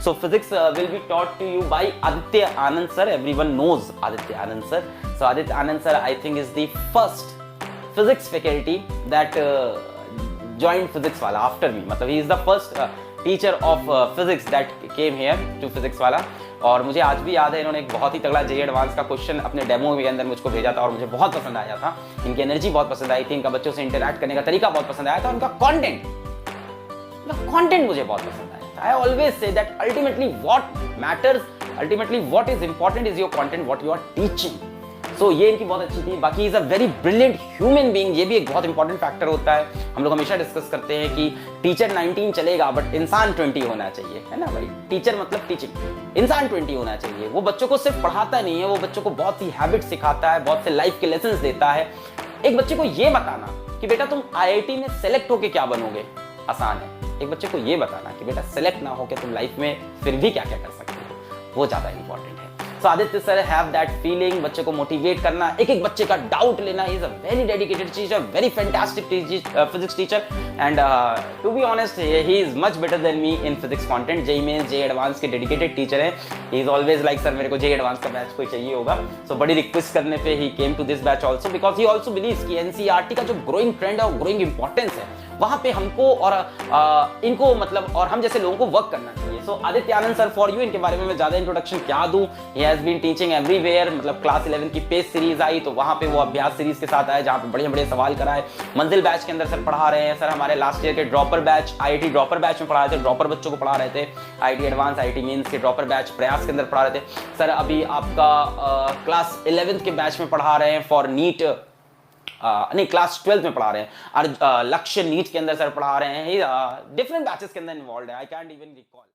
So physics will be taught to you by Aditya Anand sir. Everyone knows Aditya Anand sir. So Aditya Anand sir, I think, is the first physics faculty that joined physics wala after me. मतलब he is the first teacher of physics that came here to physics wala. और मुझे आज भी याद है, इन्होंने एक बहुत ही तगड़ा जेईई एडवांस का क्वेश्चन अपने डेमो के अंदर मुझको भेजा था और मुझे बहुत पसंद आया था. इनकी एनर्जी बहुत पसंद आई थी, इनका बच्चों से इंटरैक्ट करने का तरीका बहुत पसंद आया था, उनका कंटेंट मुझे बहुत पसंद आया था. I always say that ultimately what matters, ultimately what is important is your content, what you are teaching. So ये इनकी बहुत अच्छी थी. बाकी is a very brilliant human being, ये भी एक बहुत इंपॉर्टेंट फैक्टर होता है. हम लोग हमेशा डिस्कस करते हैं कि टीचर 19 चलेगा बट इंसान 20 होना चाहिए, है ना भाई. टीचर मतलब टीचिंग, इंसान 20 होना चाहिए. वो बच्चों को सिर्फ पढ़ाता नहीं है, वो बच्चों को बहुत ही हैबिट सिखाता है, बहुत से लाइफ के लेसन देता है. एक बच्चे को ये बताना कि बेटा तुम IIT में सेलेक्ट होके क्या बनोगे आसान है. एक बच्चे को ये बताना कि बेटा सेलेक्ट ना होके तुम लाइफ में फिर भी क्या क्या कर सकते हो, वो ज्यादा इंपॉर्टेंट है. So Aditya sir have that feeling, बच्चे को मोटिवेट करना, एक एक बच्चे का डाउट लेना. He is a very dedicated teacher, very fantastic physics teacher, and to be honest, he is much better than me in physics content. JEE Mains, JEE Advanced के dedicated teacher हैं. He is always like sir मेरे को JEE Advanced का batch कोई चाहिए होगा. So बड़ी request करने पे he came to this batch also because he also believes कि NCERT का जो growing trend है और growing importance है, वहाँ पे हमको और इनको मतलब और हम जैसे लोगों को वर्क करना चाहिए. So Aditya Anand sir for you, इनके बारे में मैं ज्यादा इंट्रोडक्शन क्या दूं. He has been teaching everywhere. मतलब क्लास 11 की पेज सीरीज आई तो वहाँ पे वो अभ्यास सीरीज के साथ आए जहाँ पे बड़े बड़े सवाल कराए. मंजिल बैच के अंदर सर पढ़ा रहे हैं. सर हमारे लास्ट ईयर के dropper batch, IIT dropper batch में पढ़ा रहे थे, ड्रॉपर बच्चों को पढ़ा रहे थे. IIT एडवांस, IIT मेंस के ड्रॉपर बैच प्रयास के अंदर पढ़ा रहे थे. सर अभी आपका क्लास 11 के बैच में पढ़ा रहे हैं फॉर नीट, नहीं क्लास 12 में पढ़ा रहे हैं. और लक्ष्य नीट के अंदर सर पढ़ा रहे हैं. डिफरेंट बैचेस के अंदर इन्वॉल्व है. I can't even recall.